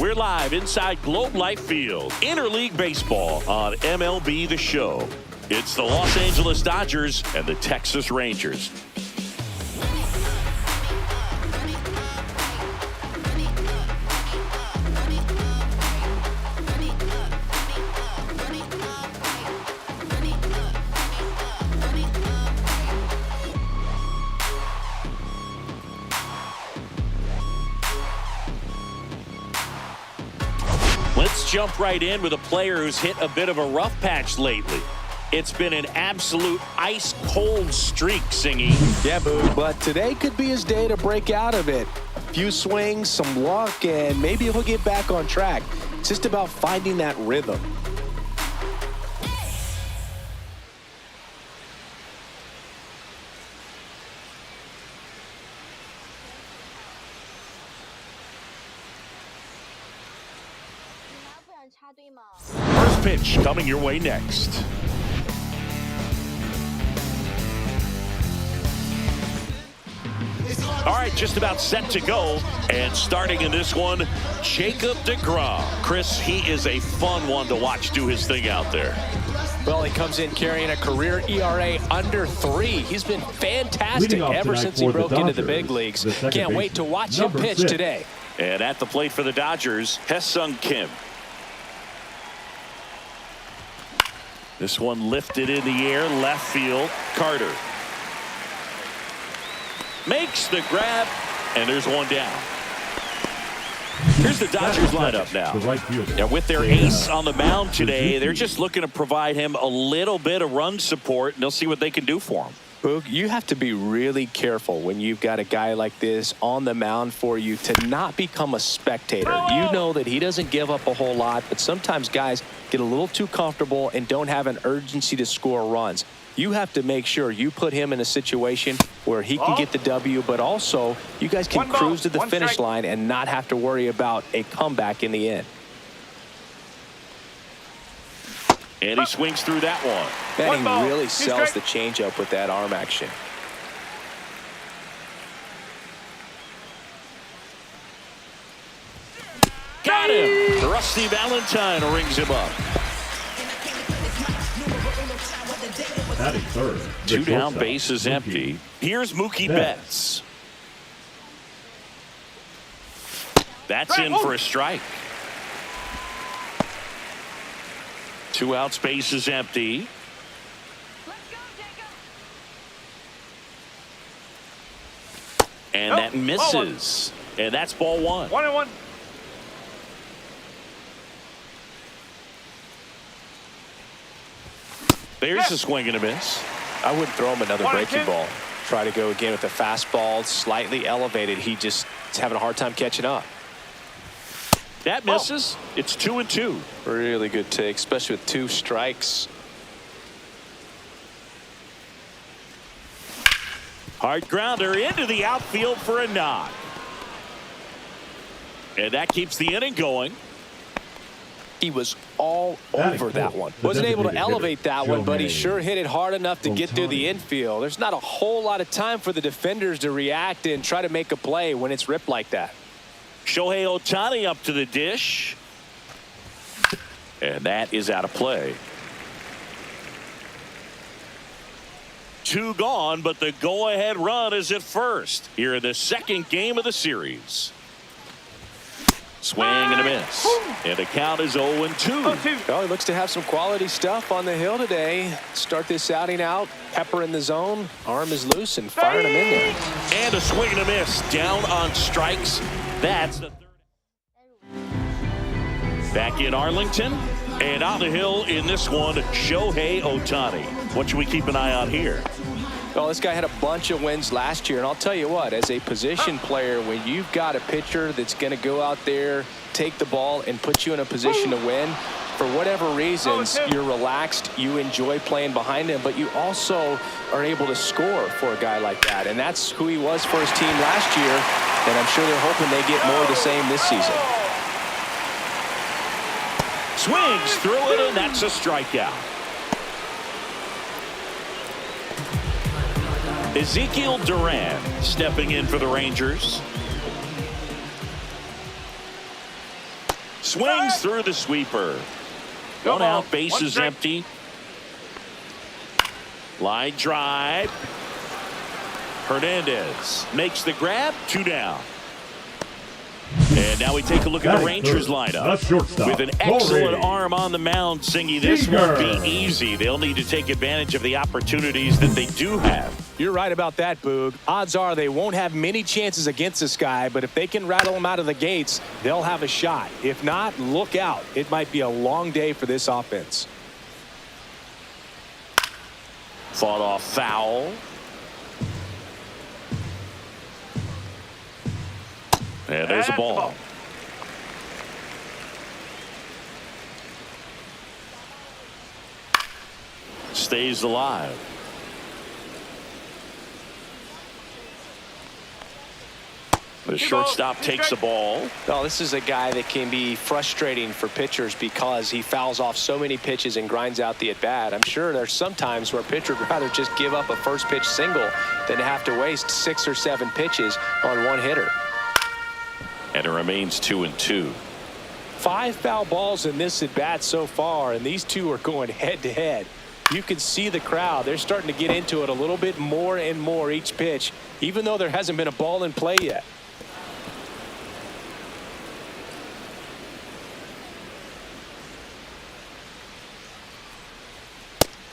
We're live inside Globe Life Field, Interleague Baseball on MLB The Show. It's the Los Angeles Dodgers and the Texas Rangers. Let's jump right in with a player who's hit a bit of a rough patch lately. It's been an absolute ice-cold streak, Singy. Yeah, Boo, but today could be his day to break out of it. A few swings, some luck, and maybe he'll get back on track. It's just about finding that rhythm. First pitch coming your way next. All right, just about set to go. And starting in this one, Jacob deGrom. Chris, he is a fun one to watch do his thing out there. Well, he comes in carrying a career ERA under 3. He's been fantastic ever since he broke into the big leagues. Can't wait to watch him pitch today. And at the plate for the Dodgers, Hye-Sung Kim. This one lifted in the air, left field, Carter. Makes the grab, and there's one down. Here's the Dodgers lineup now. And with their ace on the mound today, they're just looking to provide him a little bit of run support, and they'll see what they can do for him. Boog, you have to be really careful when you've got a guy like this on the mound for you to not become a spectator. You know that he doesn't give up a whole lot, but sometimes guys get a little too comfortable and don't have an urgency to score runs. You have to make sure you put him in a situation where he can get the W, but also you guys can cruise to the finish line and not have to worry about a comeback in the end. And he swings through that one. Benning really sells the changeup with that arm action. Got him. Rusty Valentine rings him up. Batting third. 2 down, bases empty. Here's Mookie Betts. That's in for a strike. 2 outs, bases empty. And that misses. And that's ball 1. 1-1. There's a swing and a miss. I wouldn't throw him another breaking ball. Try to go again with the fastball, slightly elevated. He just is having a hard time catching up. That misses. It's 2-2. Really good take, especially with 2 strikes. Hard grounder into the outfield for a knock. And that keeps the inning going. He was all over that one. Wasn't able to elevate that one, but he sure hit it hard enough to get through the infield. There's not a whole lot of time for the defenders to react and try to make a play when it's ripped like that. Shohei Ohtani up to the dish. And that is out of play. 2 gone, but the go-ahead run is at first here in the second game of the series. Swing and a miss. And the count is 0-2. Well, he looks to have some quality stuff on the hill today. Start this outing out. Pepper in the zone. Arm is loose and firing him in there. And a swing and a miss. Down on strikes. That's the third. Back in Arlington. And on the hill in this one, Shohei Ohtani. What should we keep an eye on here? Well, this guy had a bunch of wins last year, and I'll tell you what, as a position player, when you've got a pitcher that's going to go out there, take the ball, and put you in a position to win, for whatever reasons, you're relaxed, you enjoy playing behind him, but you also are able to score for a guy like that, and that's who he was for his team last year, and I'm sure they're hoping they get more of the same this season. Swings through it, and that's a strikeout. Ezekiel Duran stepping in for the Rangers. Swings through the sweeper. One out, bases empty. Line drive. Hernandez makes the grab, 2 down. And now we take a look at the Rangers lineup. With an excellent arm on the mound, Singy, this won't be easy. They'll need to take advantage of the opportunities that they do have. You're right about that, Boog. Odds are they won't have many chances against this guy, but if they can rattle him out of the gates, they'll have a shot. If not, look out. It might be a long day for this offense. Fought off foul. And there's a ball. Stays alive. The shortstop takes the ball. Well, this is a guy that can be frustrating for pitchers because he fouls off so many pitches and grinds out the at-bat. I'm sure there's some times where a pitcher would rather just give up a first pitch single than have to waste 6 or 7 pitches on one hitter. And it remains 2-2. 5 foul balls in this at bat so far, and these two are going head to head. You can see the crowd. They're starting to get into it a little bit more and more each pitch, even though there hasn't been a ball in play yet.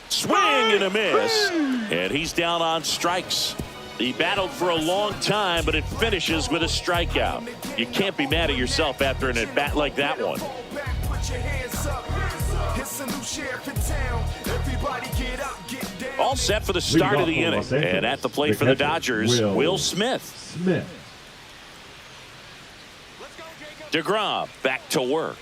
Swing and a miss. And he's down on strikes. He battled for a long time, but it finishes with a strikeout. You can't be mad at yourself after an at-bat like that one. All set for the start of the inning. And at the plate for the Dodgers, Will Smith. DeGrom back to work.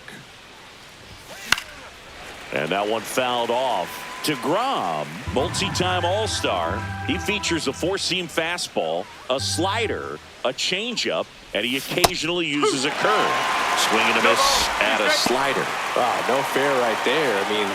And that one fouled off. DeGrom, multi-time All-Star. He features a 4-seam fastball, a slider, a changeup, and he occasionally uses a curve. Swing and a miss at a slider. Wow, no fair right there. I mean,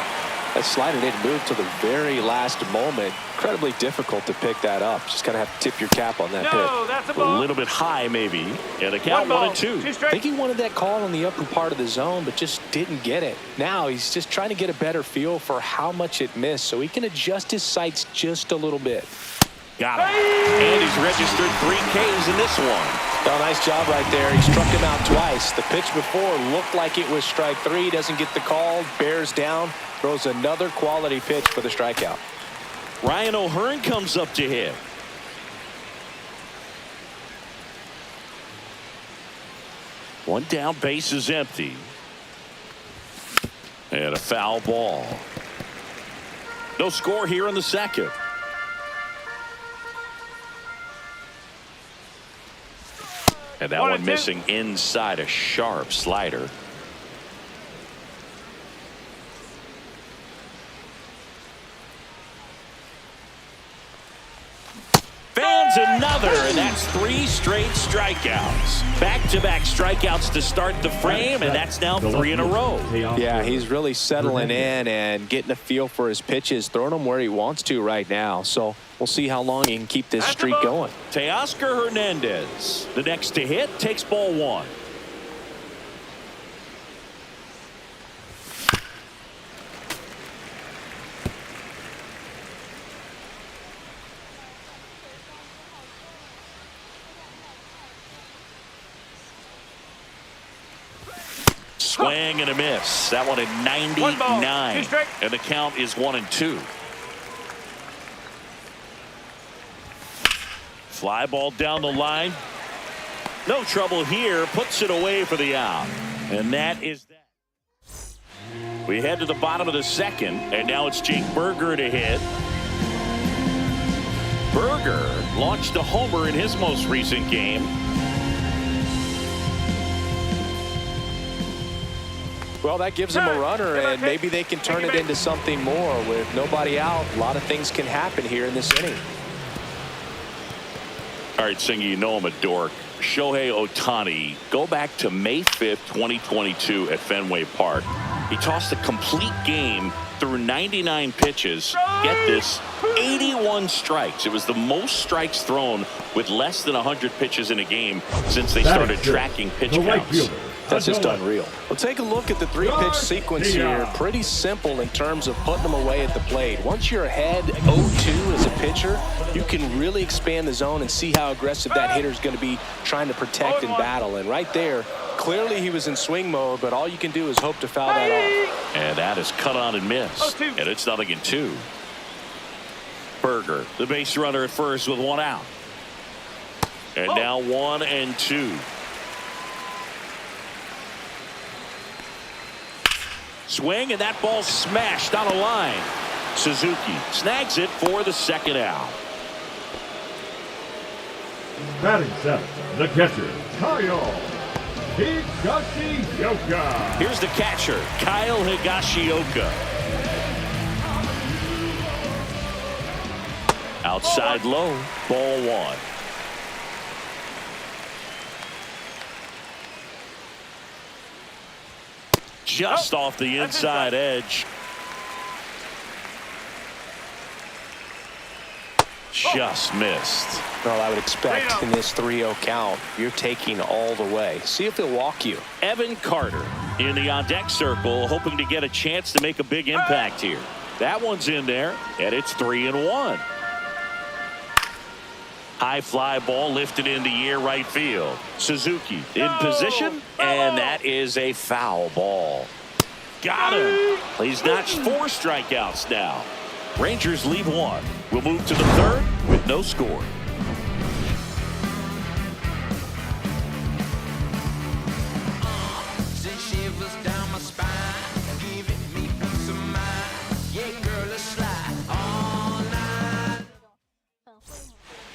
that slider didn't move till the very last moment. Incredibly difficult to pick that up. Just kind of have to tip your cap on that pitch. A little bit high, maybe. And a count 1-2. I think he wanted that call in the upper part of the zone, but just didn't get it. Now he's just trying to get a better feel for how much it missed so he can adjust his sights just a little bit. Got him. And he's registered 3 Ks in this one. Oh, nice job right there. He struck him out twice. The pitch before looked like it was strike 3. Doesn't get the call. Bears down. Throws another quality pitch for the strikeout. Ryan O'Hearn comes up to hit. One down, base is empty. And a foul ball. No score here in the second. And that one missing inside, a sharp slider. Fans another, and that's 3 straight strikeouts. Back-to-back strikeouts to start the frame, and that's now 3 in a row. Yeah, he's really settling in and getting a feel for his pitches, throwing them where he wants to right now. So we'll see how long he can keep this streak going. Teoscar Hernandez, the next to hit, takes ball 1. Swing and a miss. That one at 99. And the count is 1-2. Fly ball down the line. No trouble here. Puts it away for the out. And that is that. We head to the bottom of the second. And now it's Jake Burger to hit. Burger launched a homer in his most recent game. Well, that gives them a runner, and maybe they can turn it into something more. With nobody out, a lot of things can happen here in this inning. All right, Singy, you know I'm a dork. Shohei Ohtani, go back to May 5th, 2022 at Fenway Park. He tossed a complete game through 99 pitches. Get this, 81 strikes. It was the most strikes thrown with less than 100 pitches in a game since they started tracking pitch counts. That's just unreal. Well, take a look at the three-pitch sequence here. Pretty simple in terms of putting them away at the plate. Once you're ahead 0-2 as a pitcher, you can really expand the zone and see how aggressive that hitter is going to be trying to protect and battle. And right there, clearly he was in swing mode, but all you can do is hope to foul that off. And that is cut on and missed. And it's 0-2. Berger, the base runner at first with one out. And now 1-2. Swing, and that ball smashed on a line. Suzuki snags it for the second out. Batting seventh, the catcher, Kyle Higashioka. Here's the catcher, Kyle Higashioka. Outside low, ball one. Just off the inside edge. Just missed. Well, I would expect in this 3-0 count, you're taking all the way. See if he'll walk you. Evan Carter in the on-deck circle, hoping to get a chance to make a big impact here. That one's in there, and it's 3-1. High fly ball lifted in the air right field. Suzuki in position, and that is a foul ball. Got him. He's notched 4 strikeouts now. Rangers lead 1. We'll move to the third with no score.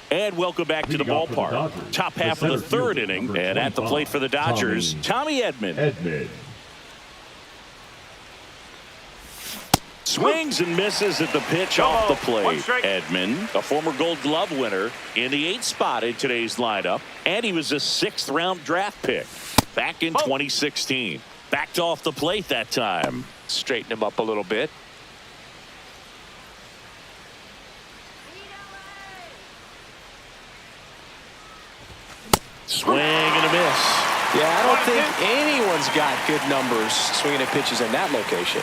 And welcome back to the ballpark. Top half of the third inning, and at the plate for the Dodgers, Tommy Edman. Swings and misses at the pitch off the plate. Edman, a former Gold Glove winner, in the 8th spot in today's lineup, and he was a 6th-round draft pick back in 2016. Backed off the plate that time. Straighten him up a little bit. Swing and a miss. Yeah, I don't think anyone's got good numbers swinging at pitches in that location.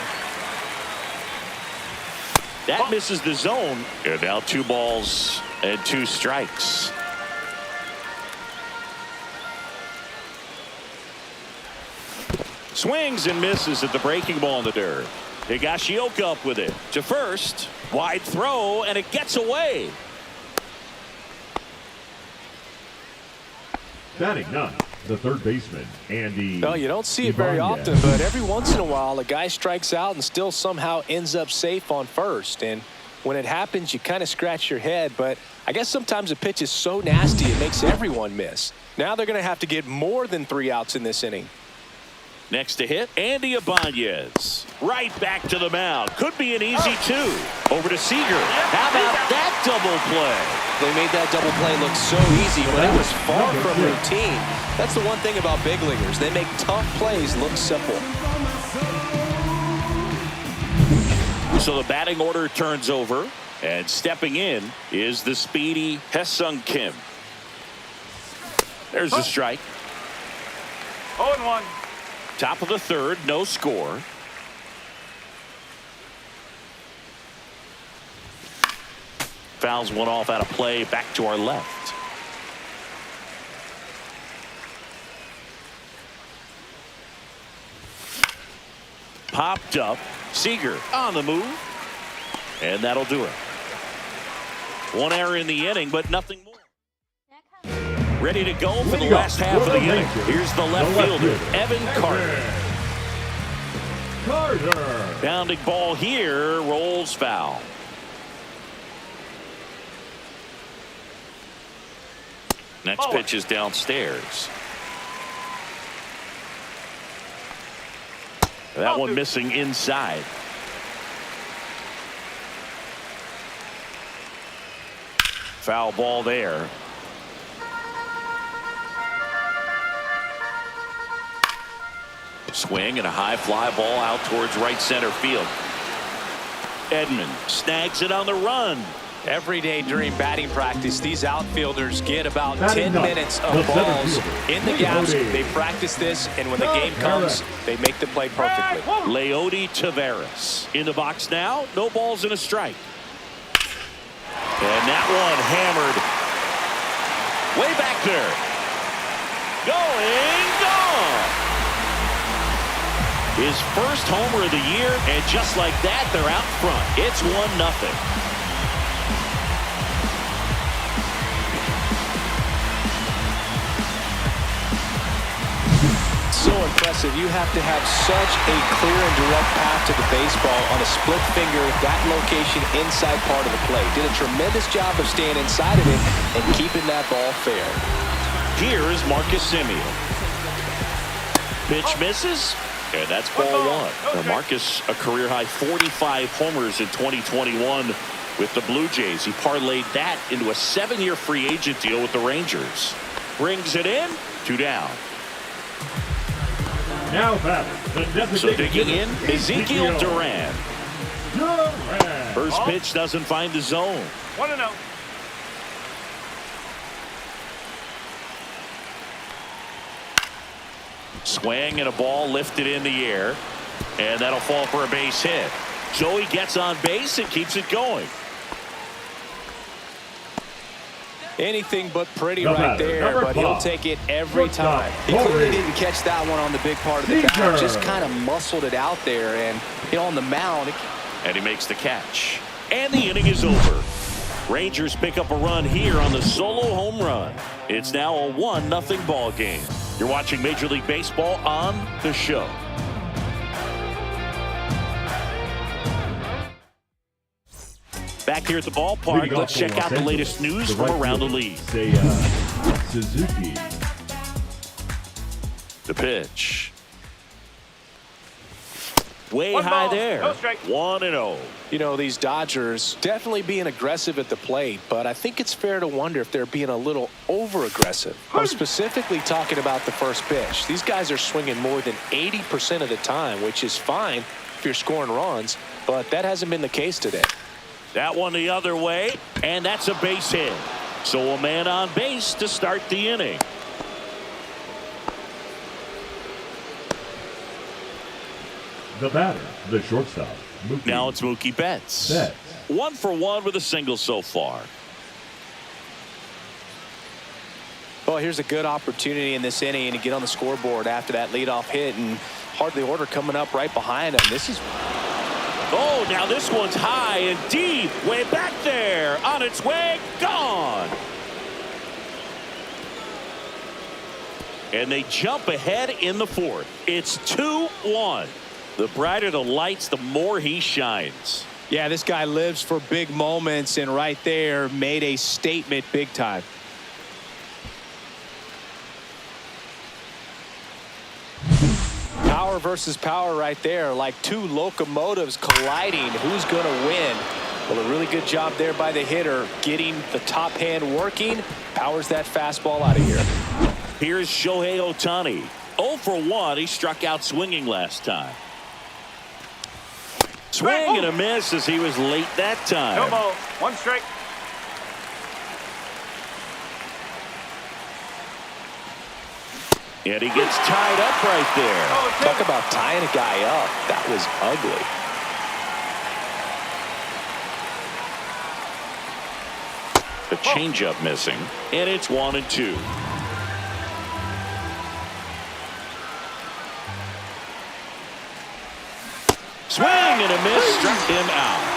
That misses the zone. And now 2 balls and 2 strikes. Swings and misses at the breaking ball in the dirt. Higashioka up with it to first. Wide throw, and it gets away. Batting ninth, the third baseman, Andy. Well, you don't see it very often, but every once in a while, a guy strikes out and still somehow ends up safe on first. And when it happens, you kind of scratch your head. But I guess sometimes a pitch is so nasty, it makes everyone miss. Now they're going to have to get more than 3 outs in this inning. Next to hit, Andy Ibanez. Right back to the mound. Could be an easy 2. Over to Seager. How about that double play? They made that double play look so easy, but it was far from routine. That's the one thing about big leaguers. They make tough plays look simple. So the batting order turns over, and stepping in is the speedy Ha-Seong Kim. There's a strike. 0-1. Top of the third, no score. Fouls one off out of play, back to our left. Popped up. Seager on the move. And that'll do it. 1 error in the inning, but nothing more. Ready to go for the last half of the inning. Here's the left fielder, Evan Carter. Bounding ball here, rolls foul. Next pitch is downstairs. That one missing inside. Foul ball there. Swing and a high fly ball out towards right center field. Edman snags it on the run. Every day during batting practice, these outfielders get about 10 minutes of balls in the gaps. They practice this, and when the game comes, they make the play perfectly. Mlb V.S in the box now. No balls and a strike. And that one hammered way back there. Going, gone. His first homer of the year, and just like that, they're out front. It's 1-0. So impressive. You have to have such a clear and direct path to the baseball on a split finger, that location inside part of the plate. Did a tremendous job of staying inside of it and keeping that ball fair. Here is Marcus Semien. Pitch misses, and that's ball one. Now Marcus, a career-high 45 homers in 2021 with the Blue Jays. He parlayed that into a 7-year free agent deal with the Rangers. Brings it in, 2 down. Now batting, so digging in, Ezekiel Duran. First pitch doesn't find the zone. 1-0. Swing and a ball lifted in the air, and that'll fall for a base hit. Joey gets on base and keeps it going. Anything but pretty right there, but he'll take it every time. He clearly didn't catch that one on the big part of the bat. Just kind of muscled it out there, and on the mound. And he makes the catch. And the inning is over. Rangers pick up a run here on the solo home run. It's now a 1-0 ball game. You're watching Major League Baseball on The Show. Back here at the ballpark, let's check out the latest news from around the league. Suzuki. The pitch. Way high there. 1-0. You know, these Dodgers definitely being aggressive at the plate, but I think it's fair to wonder if they're being a little over-aggressive. I'm specifically talking about the first pitch. These guys are swinging more than 80% of the time, which is fine if you're scoring runs, but that hasn't been the case today. That one the other way, and that's a base hit. So a man on base to start the inning. The batter, the shortstop. Now it's Mookie Betts. 1 for 1 with a single so far. Well, here's a good opportunity in this inning to get on the scoreboard after that leadoff hit, and hardly order coming up right behind him. This is... Oh, now this one's high and deep, way back there, on its way, gone. And they jump ahead in the fourth. It's 2-1. The brighter the lights, the more he shines. Yeah, this guy lives for big moments, and right there made a statement big time. Power versus power right there, like two locomotives colliding. Who's going to win? Well, a really good job there by the hitter, getting the top hand working. Powers that fastball out of here. Here's Shohei Ohtani. 0 for 1. He struck out swinging last time. Swing and a miss as he was late that time. No ball. 1 strike. And he gets tied up right there. Talk about tying a guy up. That was ugly. The changeup missing, and it's 1-2. Swing and a miss, struck him out.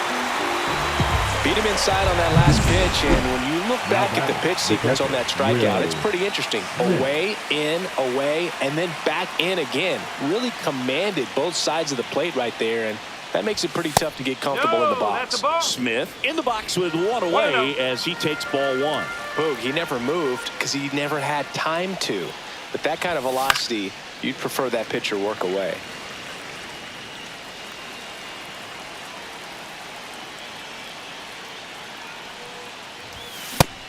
Beat him inside on that last pitch, and when you look back at the pitch sequence on that strikeout, it's pretty interesting. Away, in, away, and then back in again. Really commanded both sides of the plate right there, and that makes it pretty tough to get comfortable in the box. Smith in the box with 1 away as he takes ball 1. Boog, he never moved because he never had time to. But that kind of velocity, you'd prefer that pitcher work away.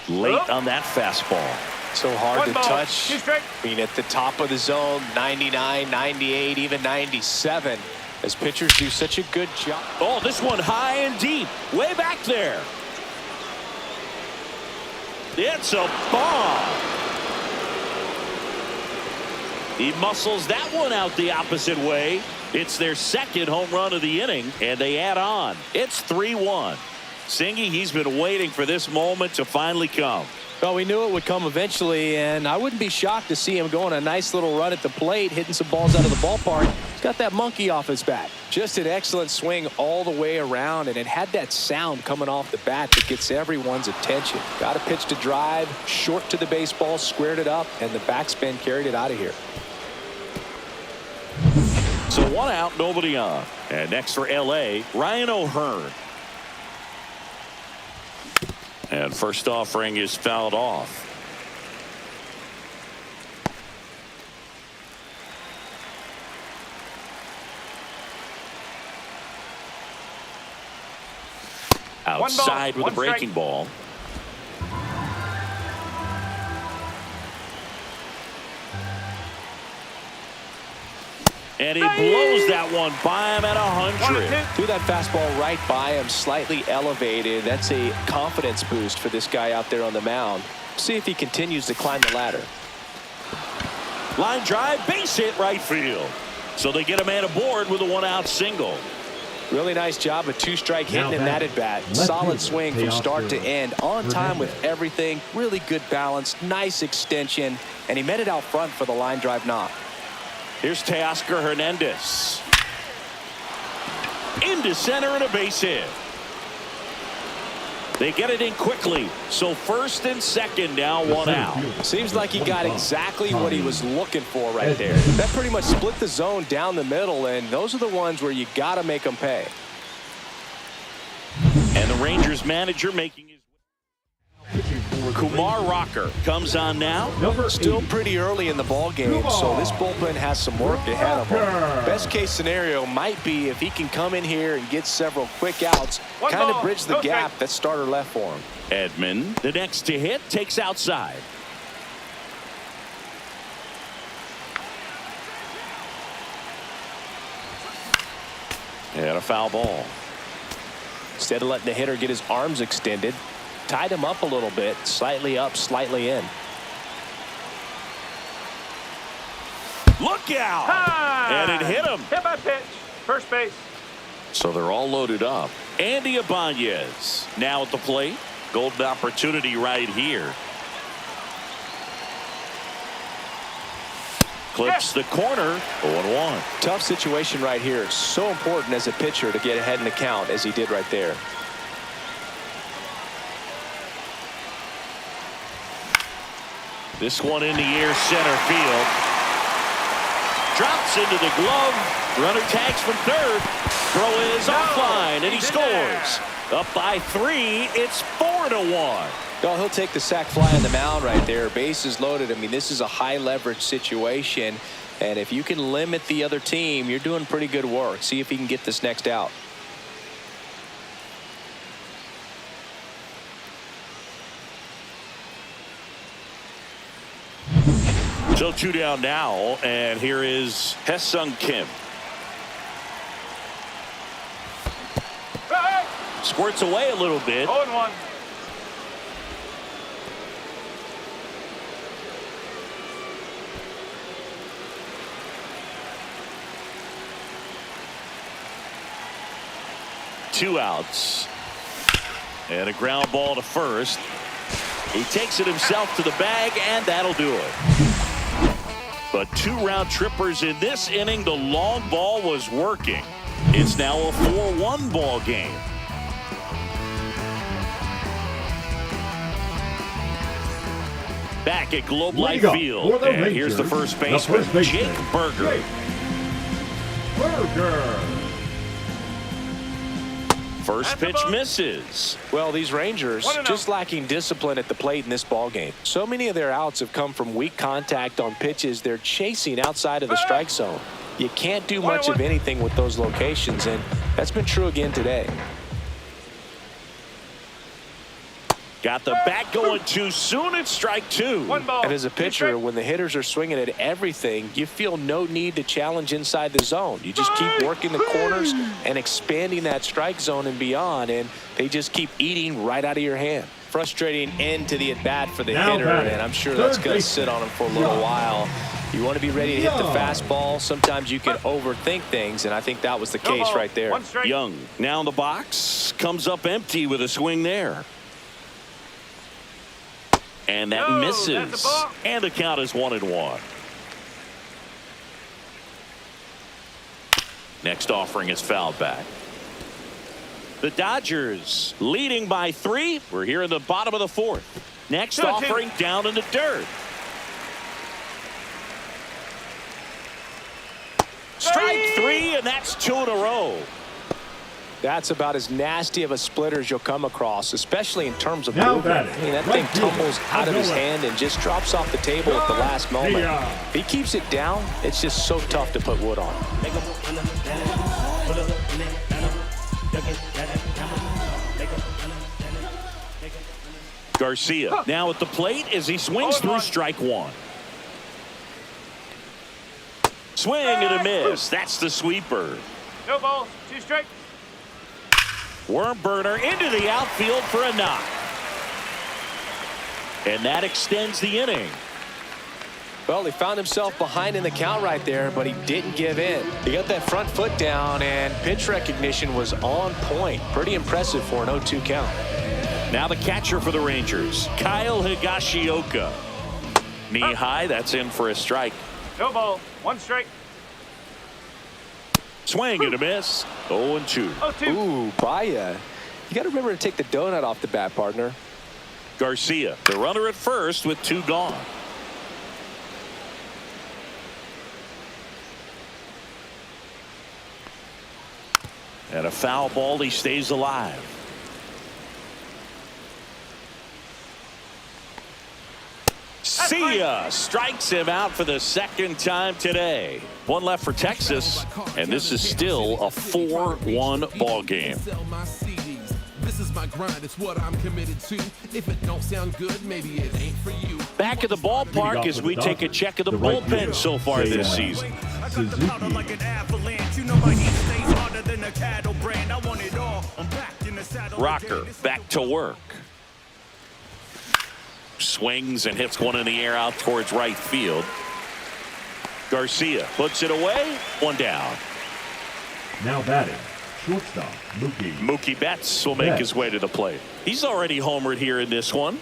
Late on that fastball. So hard to touch. I mean, at the top of the zone, 99, 98, even 97. As pitchers do such a good job. Oh, this one high and deep. Way back there. It's a bomb. He muscles that one out the opposite way. It's their second home run of the inning, and they add on. It's 3-1. Singy, he's been waiting for this moment to finally come. Well, we knew it would come eventually, and I wouldn't be shocked to see him go on a nice little run at the plate, hitting some balls out of the ballpark. He's got that monkey off his bat. Just an excellent swing all the way around, and it had that sound coming off the bat that gets everyone's attention. Got a pitch to drive, short to the baseball, squared it up, and the backspin carried it out of here. So 1 out, nobody on. And next for L.A., Ryan O'Hearn. And first offering is fouled off. Outside with a breaking ball. And he blows that one by him at 100. Threw that fastball right by him, slightly elevated. That's a confidence boost for this guy out there on the mound. See if he continues to climb the ladder. Line drive, base hit right field. So they get a man aboard with a 1-out single. Really nice job of 2-strike hitting in that at bat. Solid swing from start to end. On time with everything. Really good balance. Nice extension. And he met it out front for the line drive knock. Here's Teoscar Hernandez. Into center and a base hit. They get it in quickly. So first and second now, 1 out. Seems like he got exactly what he was looking for right there. That pretty much split the zone down the middle, and those are the ones where you got to make them pay. And the Rangers manager making his Kumar Rocker comes on now. Still pretty early in the ball game, so this bullpen has some work ahead of him. Best case scenario might be if he can come in here and get several quick outs, kind of bridge the gap that starter left for him. Edman, the next to hit, takes outside. And a foul ball. Instead of letting the hitter get his arms extended, tied him up a little bit, slightly up, slightly in. Look out! And it hit him. Hit by pitch. First base. So they're all loaded up. Andy Ibanez now at the plate. Golden opportunity right here. Clips the corner. 0-1. Tough situation right here. So important as a pitcher to get ahead in the count as he did right there. This one in the air, center field. Drops into the glove. Runner tags from third. Throw is offline, and he scores. Up by 3. It's 4-1. Well, he'll take the sac fly on the mound right there. Bases loaded. I mean, this is a high leverage situation. And if you can limit the other team, you're doing pretty good work. See if he can get this next out. So 2 down now, and here is Hae-Sung Kim. Squirts away a little bit. 0-1. Two outs. And a ground ball to first. He takes it himself to the bag, and that'll do it. But 2 round trippers in this inning. The long ball was working. It's now a 4-1 ball game. Back at Globe Life Field, and here's the first baseman, Jake Burger. First pitch misses. Well, these Rangers just lacking discipline at the plate in this ball game. So many of their outs have come from weak contact on pitches they're chasing outside of the strike zone. You can't do much of anything with those locations, and that's been true again today. Got the bat going too soon. It's strike two. One ball. And as a pitcher, when the hitters are swinging at everything, you feel no need to challenge inside the zone. You just keep working the corners and expanding that strike zone and beyond, and they just keep eating right out of your hand. Frustrating end to the at-bat for the hitter, and I'm sure that's going to sit on him for a little while. You want to be ready to hit the fastball. Sometimes you can overthink things, and I think that was the case right there. Young now in the box, comes up empty with a swing there. And that misses. And the count is 1-1. Next offering is fouled back. The Dodgers leading by 3. We're here in the bottom of the 4th. Next offering down in the dirt. Strike 3, and that's 2 in a row. That's about as nasty of a splitter as you'll come across, especially in terms of movement. I mean, that thing tumbles out of his hand and just drops off the table at the last moment. If he keeps it down, it's just so tough to put wood on. Garcia now at the plate as he swings through strike 1. Swing and a miss. That's the sweeper. No balls, 2 strikes. Worm burner into the outfield for a knock. And that extends the inning. Well, he found himself behind in the count right there, but he didn't give in. He got that front foot down, and pitch recognition was on point. Pretty impressive for an 0-2 count. Now the catcher for the Rangers, Kyle Higashioka. Knee high, that's in for a strike. No ball, 1 strike. Swing and a miss. 0-2. 0-2. Ooh, Baya. You got to remember to take the donut off the bat, partner. Garcia, the runner at first with 2 gone. And a foul ball, he stays alive. Sia strikes him out for the 2nd time today. 1 left for Texas, and this is still a 4-1 ball game. This is my grind, it's what I'm committed to. If it don't sound good, maybe it ain't for you. Back at the ballpark as we take a check of the bullpen so far this season. Rocker back to work. Swings and hits one in the air out towards right field. Garcia puts it away. 1 down. Now batting, shortstop, Mookie Betts will make his way to the plate. He's already homered here in this one.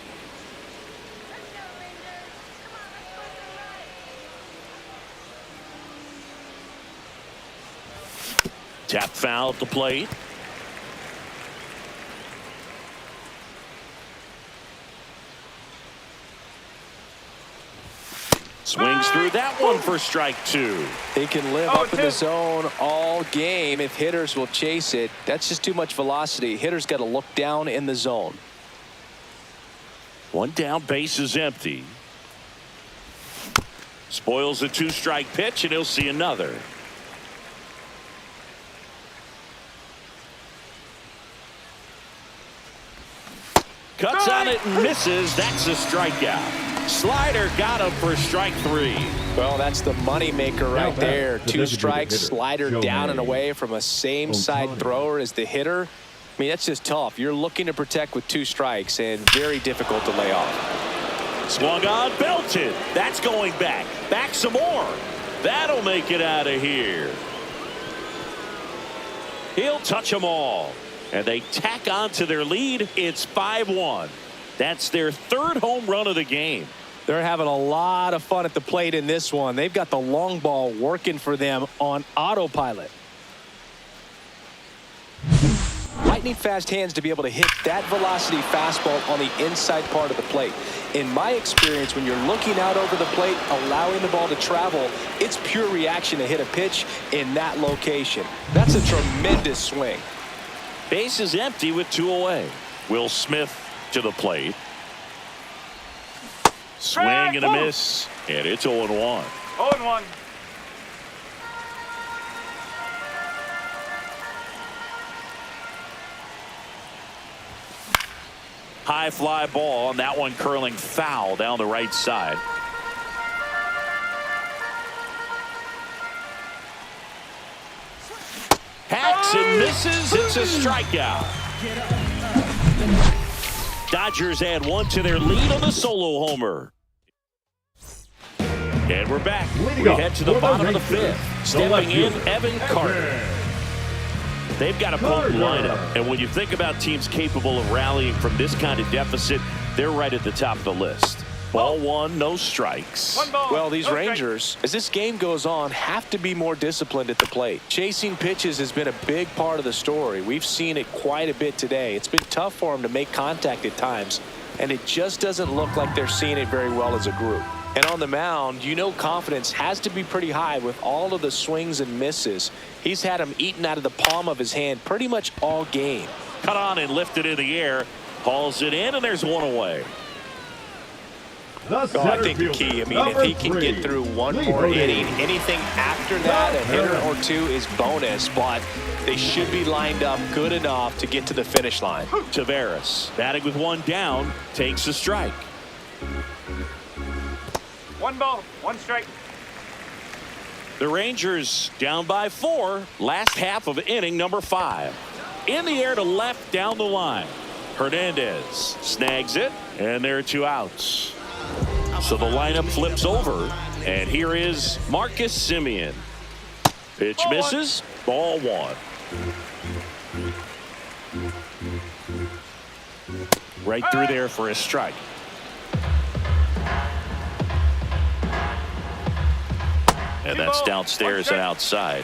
Tap foul at the plate. Swings through that one for strike 2. He can live up in the zone all game if hitters will chase it. That's just too much velocity. Hitters got to look down in the zone. 1 down, base is empty. Spoils a 2-strike pitch, and he'll see another. Cuts on it and misses. That's a strikeout. Slider got him for strike 3. Well, that's the money maker right there. 2 strikes, slider down and away from a same side thrower as the hitter. I mean, that's just tough. You're looking to protect with 2 strikes and very difficult to lay off. Swung on, belted. That's going back. Back some more. That'll make it out of here. He'll touch them all. And they tack on to their lead. It's 5-1. That's their 3rd home run of the game. They're having a lot of fun at the plate in this one. They've got the long ball working for them on autopilot. Lightning fast hands to be able to hit that velocity fastball on the inside part of the plate. In my experience, when you're looking out over the plate, allowing the ball to travel, it's pure reaction to hit a pitch in that location. That's a tremendous swing. Base is empty with 2 away. Will Smith to the plate. Swing and a miss. And it's 0-1. 0-1. High fly ball, and that one curling foul down the right side. Hacks and misses. It's a strikeout. Dodgers add one to their lead on the solo homer. And we're back. We head to the bottom of the fifth. Stepping in, Evan Carter. They've got a potent lineup, and when you think about teams capable of rallying from this kind of deficit, they're right at the top of the list. Ball one, no strikes. Well, these Rangers, as this game goes on, have to be more disciplined at the plate. Chasing pitches has been a big part of the story. We've seen it quite a bit today. It's been tough for them to make contact at times, and it just doesn't look like they're seeing it very well as a group. And on the mound, you know confidence has to be pretty high with all of the swings and misses. He's had them eaten out of the palm of his hand pretty much all game. Cut on and lifted in the air. Hauls it in, and there's one away. I think the key, if he can get through one more inning, anything after that, a hitter or two is bonus, but they should be lined up good enough to get to the finish line. Tavares, batting with one down, takes a strike. 1 ball, 1 strike. The Rangers down by 4, last half of inning number 5. In the air to left down the line. Hernandez snags it, and there are 2 outs. So the lineup flips over, and here is Marcus Semien. Pitch misses, ball 1. Right through there for a strike. And that's downstairs and outside.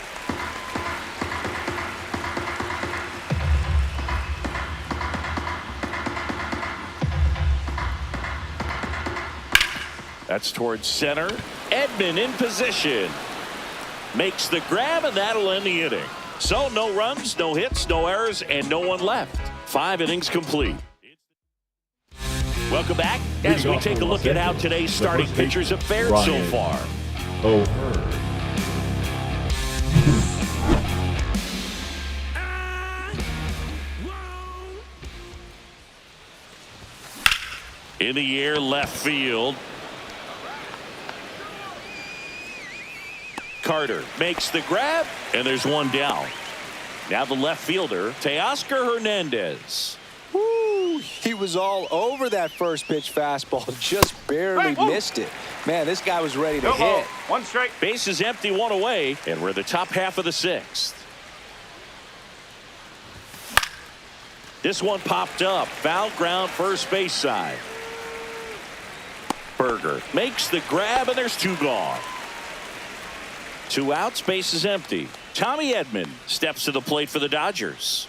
That's towards center. Edman in position. Makes the grab, and that'll end the inning. So no runs, no hits, no errors, and no one left. 5 innings complete. Welcome back as we take a look at how today's starting pitchers have fared so far. In the air, left field. Carter makes the grab, and there's one down. Now the left fielder, Teoscar Hernandez. Woo, he was all over that first pitch fastball, just barely missed it. Man, this guy was ready to hit. 1 strike. Base is empty, 1 away, and we're the top half of the 6th. This one popped up, foul ground first base side. Berger makes the grab, and there's 2 gone. 2 outs, base is empty. Tommy Edman steps to the plate for the Dodgers.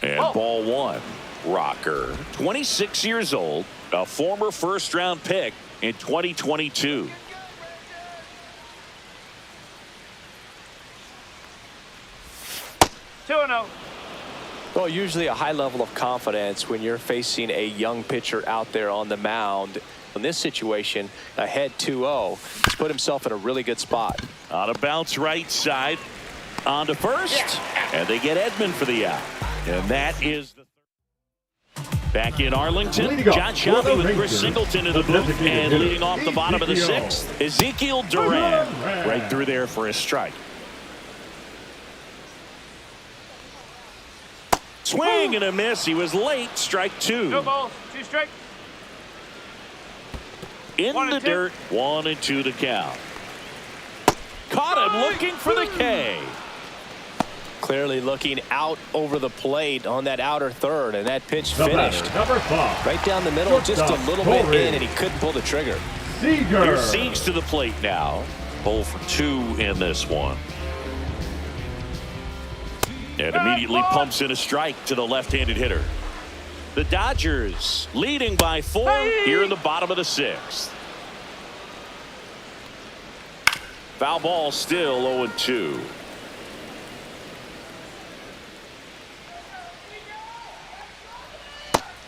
And ball 1. Rocker, 26 years old, a former first-round pick in 2022. Well, usually a high level of confidence when you're facing a young pitcher out there on the mound. In this situation, ahead 2-0, he's put himself in a really good spot. On a bounce right side, on to first, and they get Edman for the out. And that is the third. Back in Arlington, John Shelby with Chris Singleton in the booth, and leading off the bottom of the 6th, Ezekiel Duran. Right through there for a strike. Swing and a miss. He was late. Strike 2. 2 balls, 2 strikes. In the dirt, 1-2 to count. Caught him looking for the K. Clearly looking out over the plate on that outer third, and that pitch finished. Right down the middle, just a little bit in, and he couldn't pull the trigger. Here's Siegs to the plate now. 0 for 2 in this one. And immediately pumps in a strike to the left-handed hitter. The Dodgers leading by 4 here in the bottom of the 6th. Foul ball still 0-2.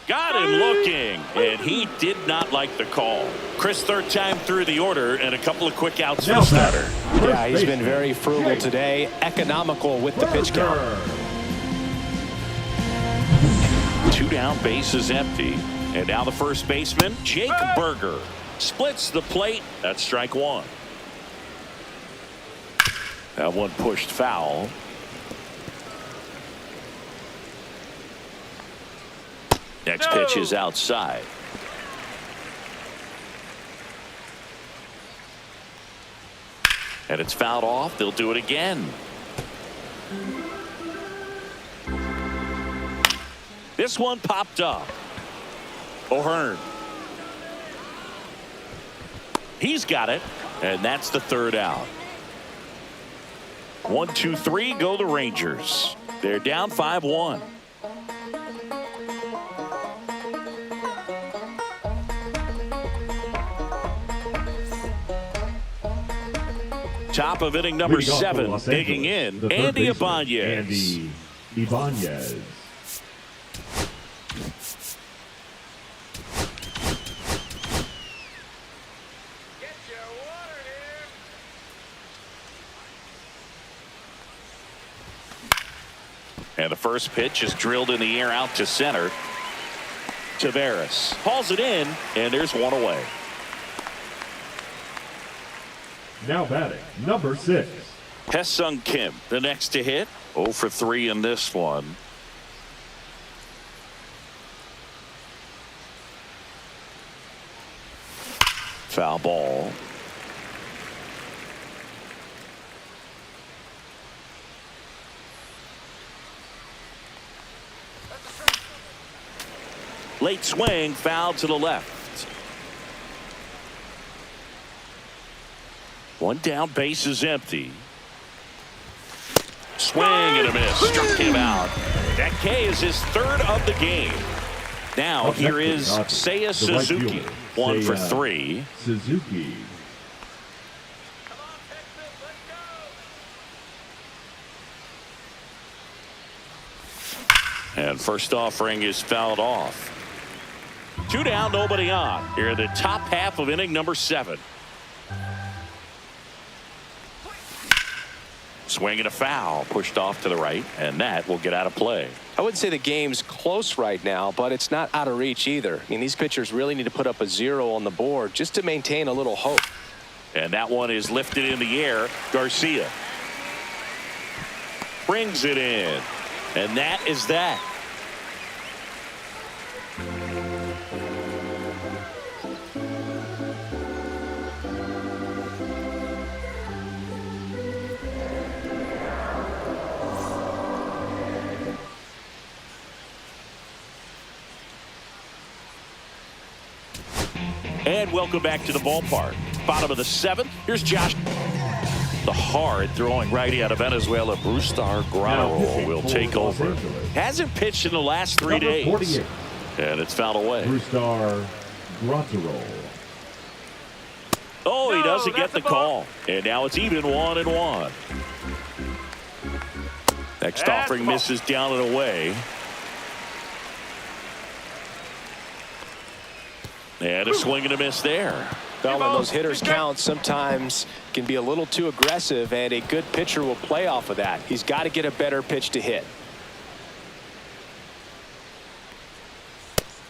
Got him looking, and he did not like the call. Chris, 3rd time through the order, and a couple of quick outs for the starter. Yeah, he's been very frugal today, economical with the pitch count. 2 down, bases empty. And now the first baseman, Jake Berger, splits the plate. That's strike 1. That one pushed foul. Next pitch is outside. And it's fouled off. They'll do it again. This one popped up. O'Hearn. He's got it. And that's the 3rd out. 1, 2, 3 go the Rangers. They're down 5-1. Top of inning number 7, digging in, Andy Ibanez. Andy Ibanez. Get your water here. And the first pitch is drilled in the air out to center. Tavares hauls it in, and there's one away. Now batting, number 6. Hesung Kim, the next to hit. 0 for 3 in this one. Foul ball. Late swing, foul to the left. 1 down, base is empty. Swing and a miss. Struck him out. That K is his 3rd of the game. Now here is Seiya Suzuki. 1 for 3. Suzuki. And first offering is fouled off. 2 down, nobody on. Here in the top half of inning number 7. Swing and a foul, pushed off to the right, and that will get out of play. I wouldn't say the game's close right now, but it's not out of reach either. I mean, these pitchers really need to put up a 0 on the board just to maintain a little hope. And that one is lifted in the air. Garcia brings it in, and that is that. And welcome back to the ballpark. Bottom of the 7th. Here's Josh. The hard throwing righty out of Venezuela, Brustar Graterol, will take over. Hasn't pitched in the last 3 days. 48. And it's fouled away. Brustar Graterol. Oh, he doesn't get that's the a ball. call. And now it's even 1-1. Next That's offering a ball. misses down and away. And a swing and a miss there. Well, and those hitters count sometimes can be a little too aggressive, and a good pitcher will play off of that. He's got to get a better pitch to hit.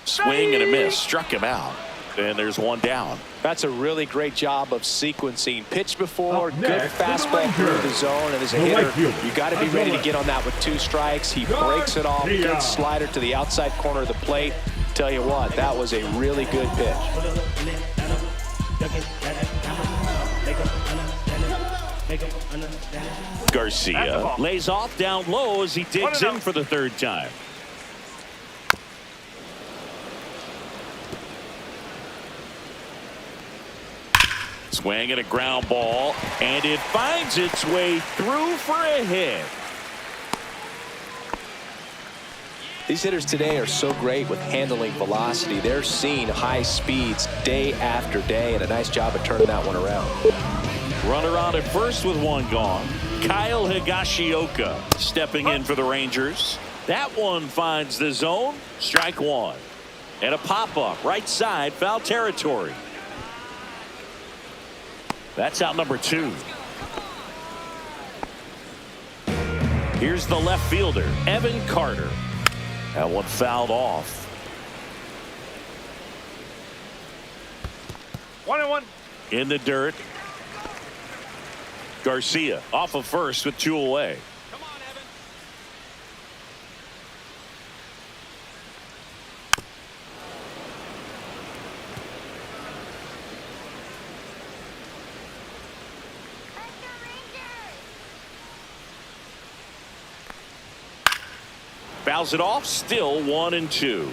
Swing and a miss. Struck him out. And there's 1 down. That's a really great job of sequencing. Pitch before, Up good next, the fastball Ranger. through the zone, and as a The hitter, right fielder. you got to be ready to get on that with 2 strikes. He breaks it off. Garcia. Good slider to the outside corner of the plate. Tell you what, that was a really good pitch. Garcia lays off down low as he digs in for the 3rd time. Swing and a ground ball, and it finds its way through for a hit. These hitters today are so great with handling velocity. They're seeing high speeds day after day, and a nice job of turning that one around. Runner on at first with 1 gone. Kyle Higashioka stepping in for the Rangers. That one finds the zone. Strike 1. And a pop-up right side, foul territory. That's out number 2. Here's the left fielder, Evan Carter. That one fouled off. 1-1. In the dirt. Garcia off of first with 2 away. Come on, Evan. Fouls it off. Still 1-2.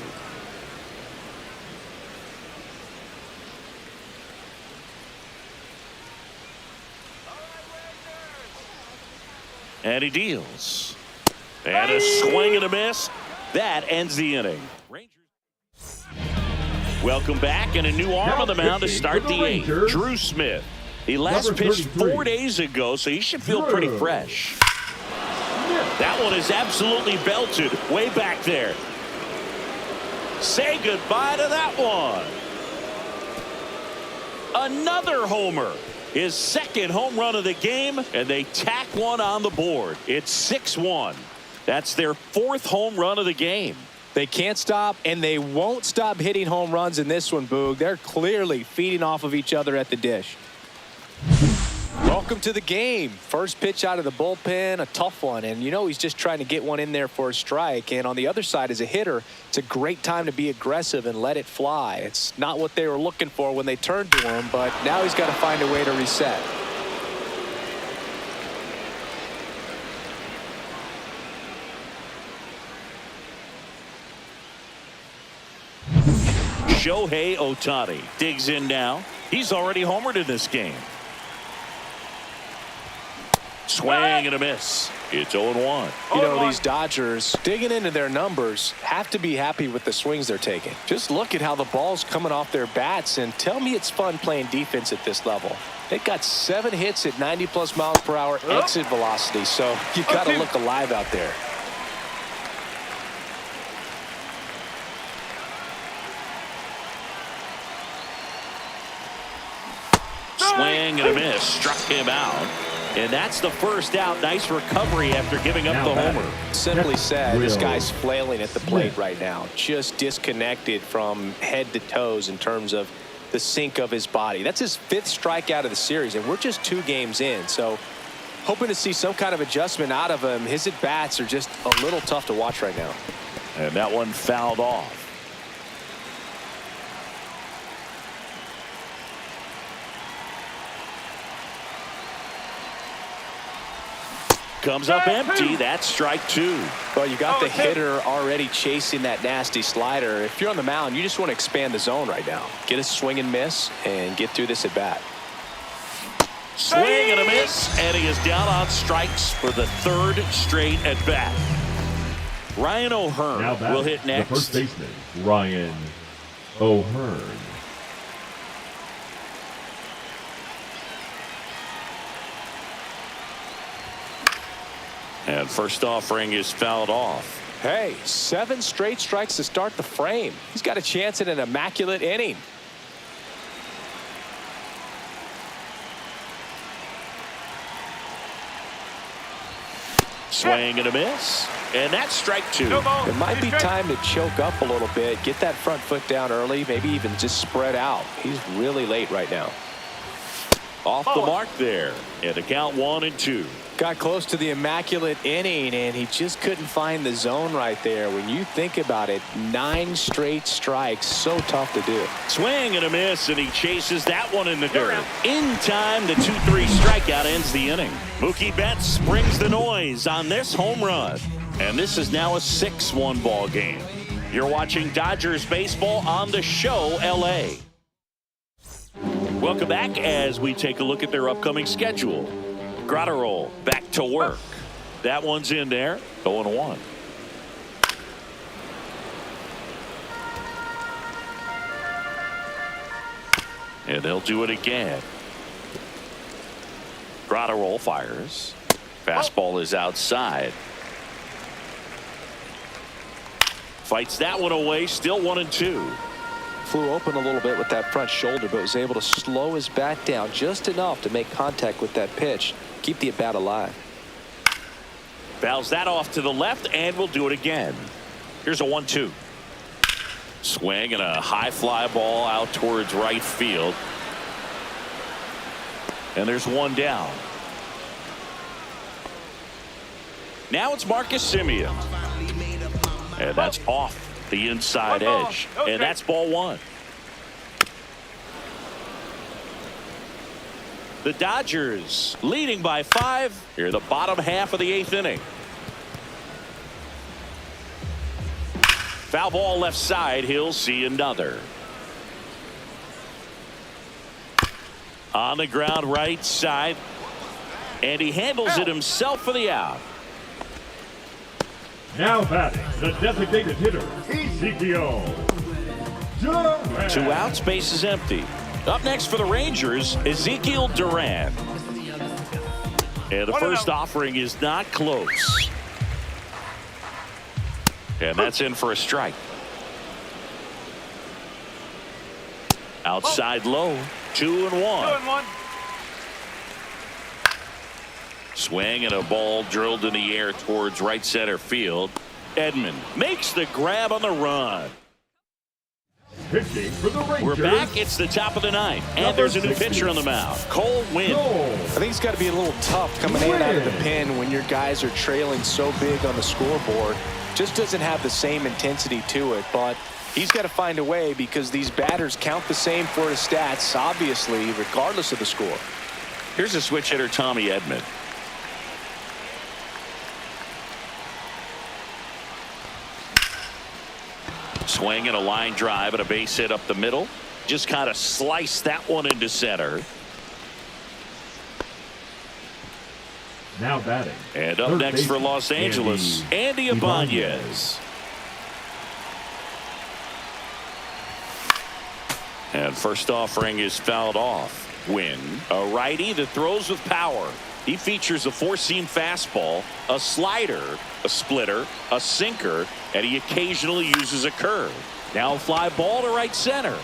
And he deals. And a swing and a miss. That ends the inning. Welcome back, and a new arm on the mound to start the 8th. Drew Smith. He last pitched 4 days ago, so he should feel pretty fresh. That one is absolutely belted way back there. Say goodbye to that one. Another homer. His second home run of the game, and they tack one on the board. It's 6-1. That's their 4th home run of the game. They can't stop, and they won't stop hitting home runs in this one, Boog. They're clearly feeding off of each other at the dish. Welcome to the game. First pitch out of the bullpen, a tough one. And, you know, he's just trying to get one in there for a strike. And on the other side, as a hitter, it's a great time to be aggressive and let it fly. It's not what they were looking for when they turned to him, but now he's got to find a way to reset. Shohei Ohtani digs in now. He's already homered in this game. Swing and a miss. It's 0-1. You know, these Dodgers, digging into their numbers, have to be happy with the swings they're taking. Just look at how the ball's coming off their bats, and tell me it's fun playing defense at this level. They've got 7 hits at 90+ miles per hour exit velocity, so you've got to look alive out there. Swing and a miss. Struck him out. And that's the first out. Nice recovery after giving up the homer. Simply said, this guy's flailing at the plate right now. Just disconnected from head to toes in terms of the sink of his body. That's his 5th strikeout of the series, and we're just 2 games in. So hoping to see some kind of adjustment out of him. His at-bats are just a little tough to watch right now. And that one fouled off. Comes up empty. That's strike 2. Well, you got the hitter already chasing that nasty slider. If you're on the mound, you just want to expand the zone right now. Get a swing and miss and get through this at bat. Swing and a miss, and he is down on strikes for the 3rd straight at bat. Ryan O'Hearn will hit next. The first baseman, Ryan O'Hearn. And first offering is fouled off. Hey, 7 straight strikes to start the frame. He's got a chance at an immaculate inning. Swing and a miss. And that's strike 2. It might be time to choke up a little bit, get that front foot down early, maybe even just spread out. He's really late right now. Off the mark there. And the count 1-2. Got close to the immaculate inning, and he just couldn't find the zone right there. When you think about it, 9 straight strikes, so tough to do. Swing and a miss, and he chases that one in the dirt. In time, the 2-3 strikeout ends the inning. Mookie Betts brings the noise on this home run. And this is now a 6-1 ball game. You're watching Dodgers baseball on the Show LA. Welcome back as we take a look at their upcoming schedule. Gratterol back to work. That one's in there. 0-1. And they'll do it again. Gratterol fires. Fastball is outside. Fights that one away. Still 1-2. Flew open a little bit with that front shoulder, but was able to slow his bat down just enough to make contact with that pitch. Keep the at-bat alive. Fouls that off to the left, and we'll do it again. Here's a 1-2. Swing and a high fly ball out towards right field. And there's one down. Now it's Marcus Semien. And that's off the inside edge. And that's ball one. The Dodgers leading by 5 here in the bottom half of the 8th inning. Foul ball left side. He'll see another. On the ground right side. And he handles it himself for the out. Now batting, the designated hitter, Ezekiel Duran. 2 outs, base is empty. Up next for the Rangers, Ezekiel Duran. And the first offering is not close. And that's in for a strike. Outside low, 2-1. Swing and a ball drilled in the air towards right center field. Edman makes the grab on the run. Pitching for the Rangers. We're back. It's the top of the 9th. And there's a new pitcher on the mound. Cole Winn. I think it's got to be a little tough coming in and out of the pen when your guys are trailing so big on the scoreboard. Just doesn't have the same intensity to it, but he's got to find a way because these batters count the same for his stats, obviously, regardless of the score. Here's a switch hitter, Tommy Edman. Swing and a line drive and a base hit up the middle. Just kind of sliced that one into center. Now batting. And up next for Los Angeles, Andy Ibanez. And first offering is fouled off. Winn, a righty that throws with power. He features a 4-seam fastball, a slider, a splitter, a sinker, and he occasionally uses a curve. Now a fly ball to right center.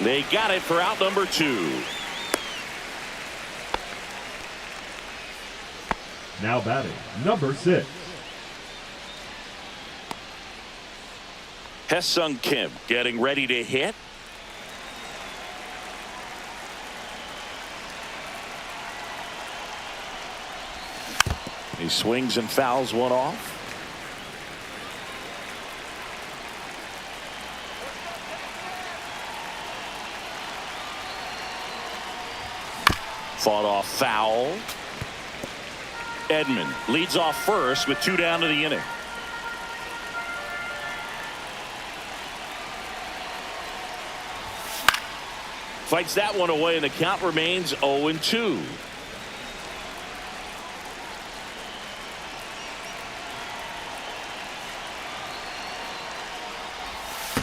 They got it for out number 2. Now batting, number 6. Hesung Kim getting ready to hit. He swings and fouls one off. Fought off foul. Edman leads off first with 2 down to the inning. Fights that one away and the count remains 0-2.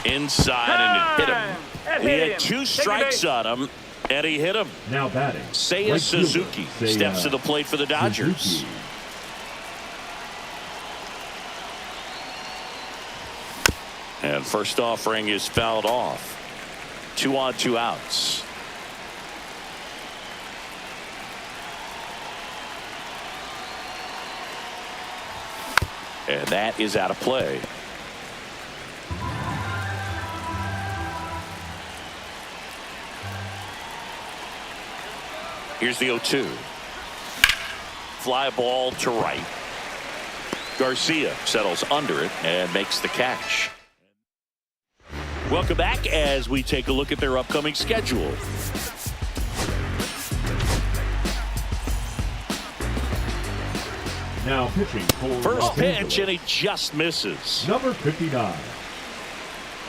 Inside and it hit him. He had 2 strikes on him and he hit him. Now batting, Seiya Suzuki steps to the plate for the Dodgers. Suzuki. And first offering is fouled off. 2 on, 2 outs. And that is out of play. Here's the 0-2. Fly ball to right. Garcia settles under it and makes the catch. Welcome back as we take a look at their upcoming schedule. Now pitching for First Los pitch Angeles. and he just misses. Number 59.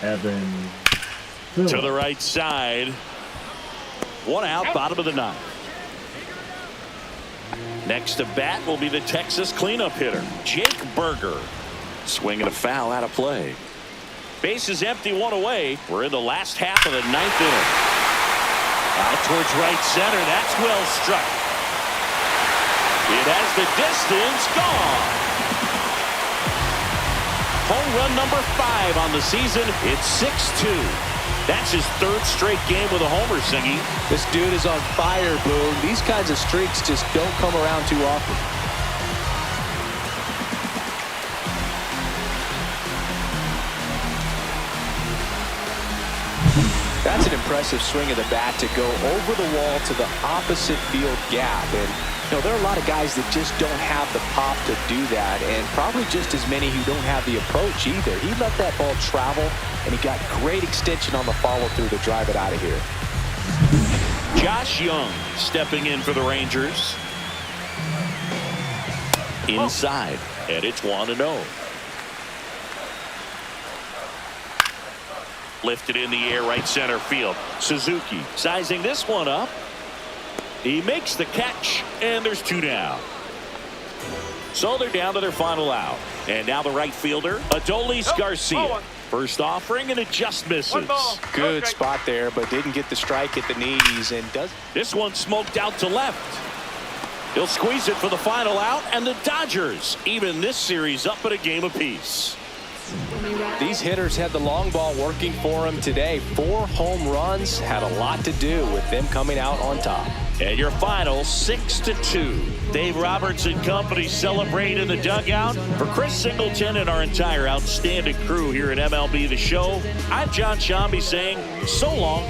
Evan To Phillips. the right side. 1 out, bottom of the 9th. Next to bat will be the Texas cleanup hitter, Jake Berger. Swinging a foul out of play. Base is empty, 1 away. We're in the last half of the 9th inning. Out towards right center. That's well struck. It has the distance gone. Home run number 5 on the season. It's 6-2. That's his 3rd straight game with a homer, Singy. This dude is on fire, Boone. These kinds of streaks just don't come around too often. That's an impressive swing of the bat to go over the wall to the opposite field gap. And, you know, there are a lot of guys that just don't have the pop to do that, and probably just as many who don't have the approach either. He let that ball travel, and he got great extension on the follow-through to drive it out of here. Josh Young stepping in for the Rangers. Inside, and it's 1-0. Lifted in the air, right center field. Suzuki sizing this one up. He makes the catch, and there's 2 down. So they're down to their final out. And now the right fielder, Adolis Garcia. First offering, and it just misses. Good spot there, but didn't get the strike at the knees, and does. This one smoked out to left. He'll squeeze it for the final out, and the Dodgers even this series up at a game apiece. These hitters had the long ball working for them today. 4 home runs had a lot to do with them coming out on top. And your final 6-2. Dave Roberts and company celebrate in the dugout. For Chris Singleton and our entire outstanding crew here at MLB The Show, I'm John Shambi saying so long